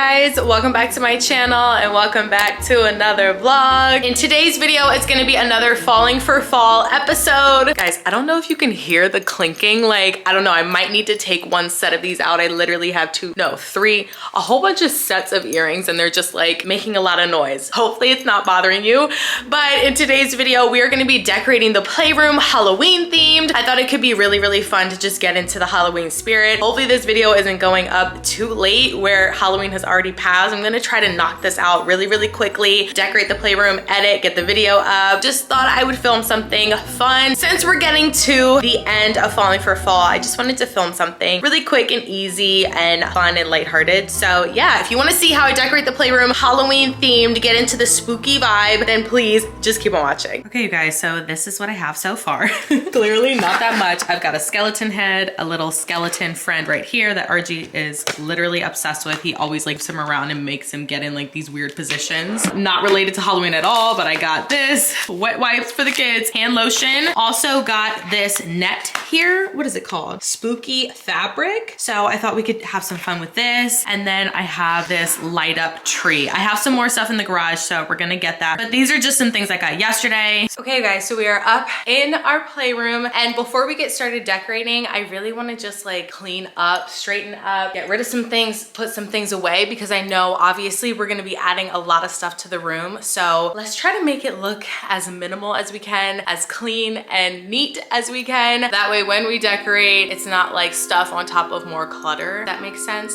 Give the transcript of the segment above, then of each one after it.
guys, welcome back to my channel and welcome back to another vlog. In today's video, it's gonna be another falling for fall episode. Guys, I don't know if you can hear the clinking. Like, I don't know, I might need to take one set of these out. I literally have three, a whole bunch of sets of earrings and they're just like making a lot of noise. Hopefully it's not bothering you. But in today's video, we are gonna be decorating the playroom Halloween themed. I thought it could be really fun to just get into the Halloween spirit. Hopefully this video isn't going up too late where Halloween has already passed. I'm gonna try to knock this out really quickly, decorate the playroom, edit, get the video up. Just thought I would film something fun. Since we're getting to the end of Falling for Fall, I just wanted to film something really quick and easy and fun and lighthearted. So yeah, if you wanna see how I decorate the playroom Halloween themed, get into the spooky vibe, then please just keep on watching. Okay, you guys, so this is what I have so far. Clearly not that much. I've got a skeleton head, a little skeleton friend right here that RG is literally obsessed with. He always likes him around and makes him get in like these weird positions. Not related to Halloween at all, but I got this, wet wipes for the kids, hand lotion. Also got this net here. What is it called? Spooky fabric. So I thought we could have some fun with this. And then I have this light up tree. I have some more stuff in the garage, so we're gonna get that. But these are just some things I got yesterday. Okay guys, so we are up in our playroom. And before we get started decorating, I really wanna just like clean up, straighten up, get rid of some things, put some things away, because I know obviously we're gonna be adding a lot of stuff to the room. So let's try to make it look as minimal as we can, as clean and neat as we can. That way when we decorate, it's not like stuff on top of more clutter. If that makes sense.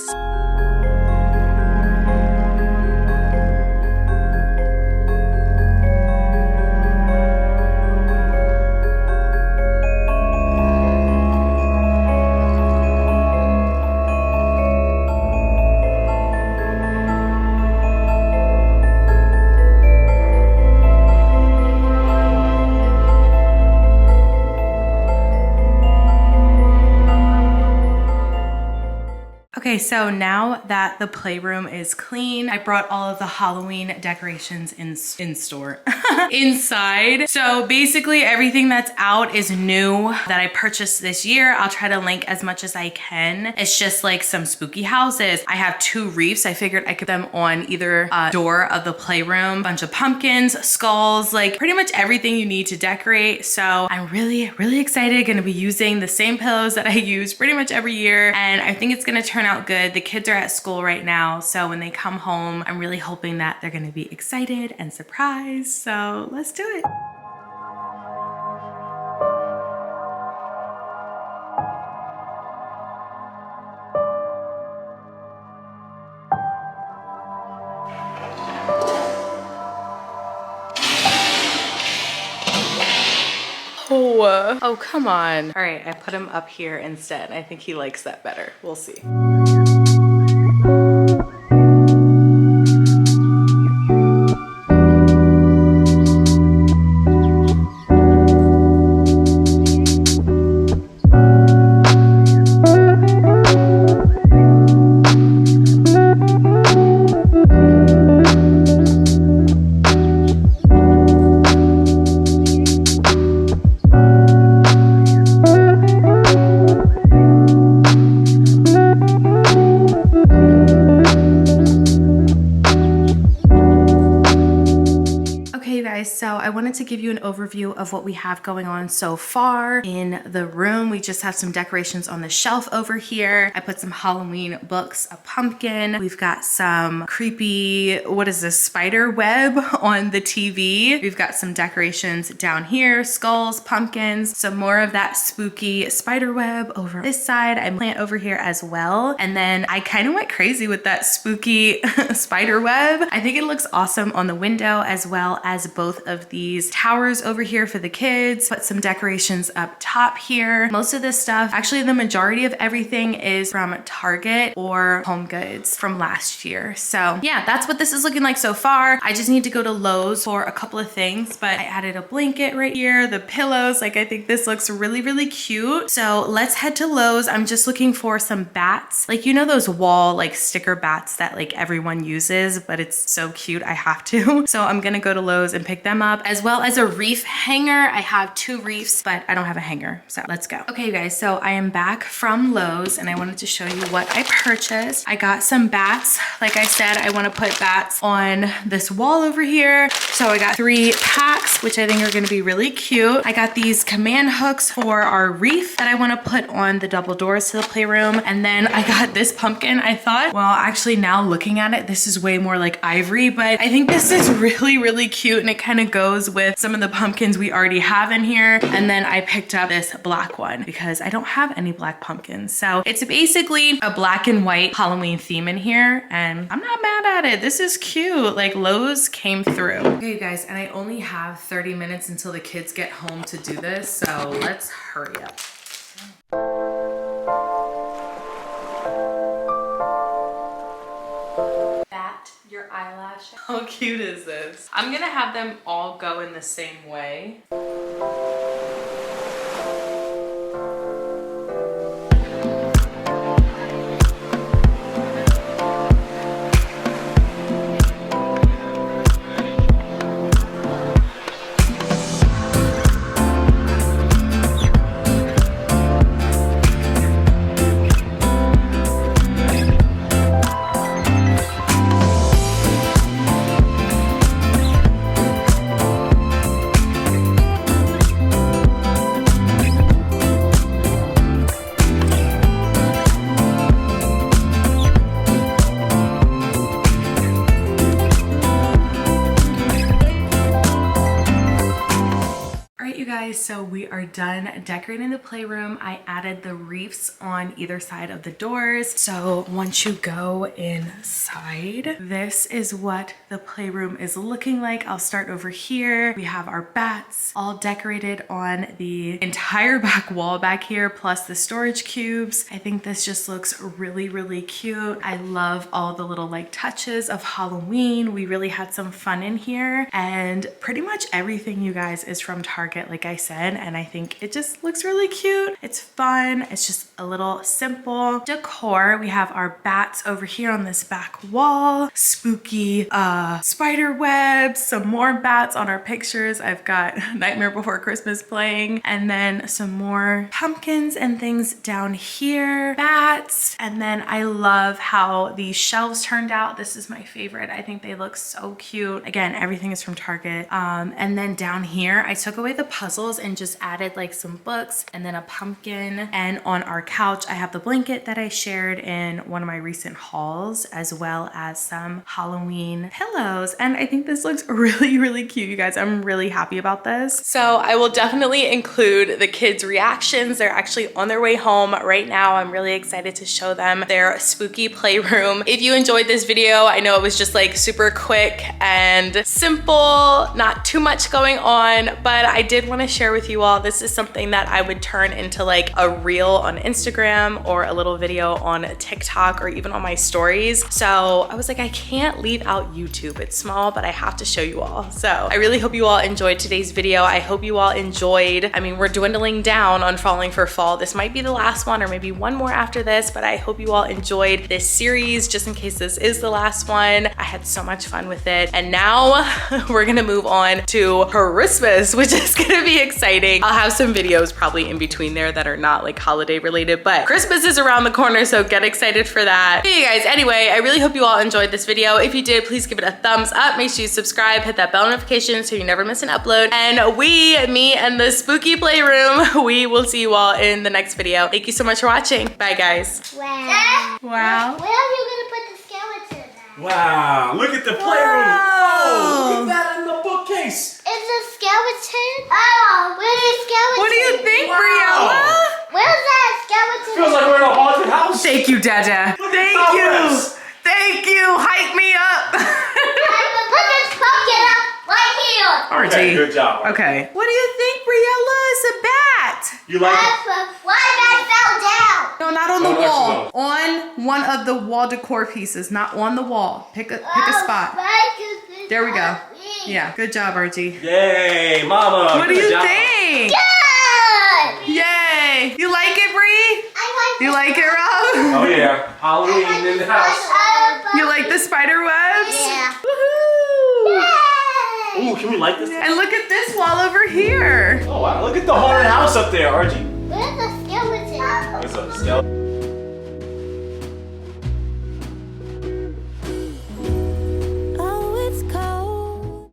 Okay, so now that the playroom is clean, I brought all of the Halloween decorations in store, inside. So basically everything that's out is new that I purchased this year. I'll try to link as much as I can. It's just like some spooky houses. I have 2 wreaths. I figured I could put them on either door of the playroom, bunch of pumpkins, skulls, like pretty much everything you need to decorate. So I'm really excited. Gonna be using the same pillows that I use pretty much every year. And I think it's gonna turn out good. The kids are at school right now, so when they come home, I'm really hoping that they're gonna be excited and surprised. So let's do it. Oh, come on. All right, I put him up here instead. I think he likes that better. We'll see. So I wanted to give you an overview of what we have going on so far in the room. We just have some decorations on the shelf over here. I put some Halloween books, a pumpkin. We've got some creepy, what is this, spider web on the TV. We've got some decorations down here, skulls, pumpkins, some more of that spooky spider web over this side. I plant over here as well. And then I kind of went crazy with that spooky spider web. I think it looks awesome on the window, as well as both of these towers over here for the kids. Put some decorations up top here. Most of this stuff, actually the majority of everything, is from Target or Home Goods from last year. So yeah, that's what this is looking like so far. I just need to go to Lowe's for a couple of things, but I added a blanket right here, the pillows. Like, I think this looks really cute. So let's head to Lowe's. I'm just looking for some bats. Like, you know those wall like sticker bats that like everyone uses, but it's so cute I have to. So I'm gonna go to Lowe's and pick them up, as well well as a wreath hanger. I have 2 wreaths, but I don't have a hanger, so let's go. Okay, you guys, so I am back from Lowe's and I wanted to show you what I purchased. I got some bats. Like I said, I want to put bats on this wall over here. So I got 3 packs, which I think are going to be really cute. I got these command hooks for our wreath that I want to put on the double doors to the playroom. And then I got this pumpkin. I thought, well, actually now looking at it, this is way more like ivory, but I think this is really, really cute and it kind of goes with some of the pumpkins we already have in here. And then I picked up this black one because I don't have any black pumpkins. So it's basically a black and white Halloween theme in here and I'm not mad at it. This is cute. Like Lowe's came through. Okay, you guys, and I only have 30 minutes until the kids get home to do this. So let's hurry up. Your eyelash. How cute is this? I'm gonna have them all go in the same way. So we are done decorating the playroom. I added the wreaths on either side of the doors. So once you go inside, this is what the playroom is looking like. I'll start over here. We have our bats all decorated on the entire back wall back here, plus the storage cubes. I think this just looks really, really cute. I love all the little like touches of Halloween. We really had some fun in here and pretty much everything, you guys, is from Target, like I said, and I think it just looks really cute. It's fun. It's just a little simple decor. We have our bats over here on this back wall, spooky spider webs, some more bats on our pictures. I've got Nightmare Before Christmas playing, and then some more pumpkins and things down here, bats. And then I love how these shelves turned out. This is my favorite. I think they look so cute. Again, everything is from Target. And then down here, I took away the puzzles and just added like some books and then a pumpkin. And on our couch, I have the blanket that I shared in one of my recent hauls, as well as some Halloween pillows. And I think this looks really, really cute, you guys. I'm really happy about this. So I will definitely include the kids' reactions. They're actually on their way home right now. I'm really excited to show them their spooky playroom. If you enjoyed this video, I know it was just like super quick and simple, not too much going on, but I did want to share with you all, this is something that I would turn into like a reel on Instagram or a little video on TikTok or even on my stories. So I was like, I can't leave out YouTube. It's small, but I have to show you all. So I really hope you all enjoyed today's video. I hope you all enjoyed. I mean, we're dwindling down on Falling for Fall. This might be the last one or maybe one more after this, but I hope you all enjoyed this series just in case this is the last one. I had so much fun with it. And now we're gonna move on to Christmas, which is gonna be exciting. I'll have some videos probably in between there that are not like holiday related, but Christmas is around the corner, so get excited for that. Hey you guys, anyway, I really hope you all enjoyed this video. If you did, please give it a thumbs up. Make sure you subscribe, hit that bell notification so you never miss an upload. And me and the spooky playroom, we will see you all in the next video. Thank you so much for watching. Bye guys. Wow. Wow. Where are you gonna put the skeleton at? Wow, look at the playroom. Oh, look at that in the bookcase. It's a skeleton? Oh, where's the skeleton? What do you think, Wow. Briella? Where's that skeleton? Feels like we're in a haunted house. Thank you, Dada. Look at Thank the you. progress. Thank you. Hype me up. I'm gonna put this pumpkin up right here. RG. Okay, good job. Okay. What do you think, Briella? It's a bat. You like it? Why that fell down? No, not on the Oh, wall. excellent. On one of the wall decor pieces, not on the wall. Pick a spot. There we go. Yeah, good job, RG. Yay, Mama. What do good you job. think? Good. Yay. You like it, Bree? You like it, Rob? Oh yeah, Halloween in the house. You like the spider webs? Yeah. Woohoo! Ooh, can we light this? And look at this wall over here. Oh wow, look at the haunted house up there, Archie. Where's the skeleton? There's a skeleton.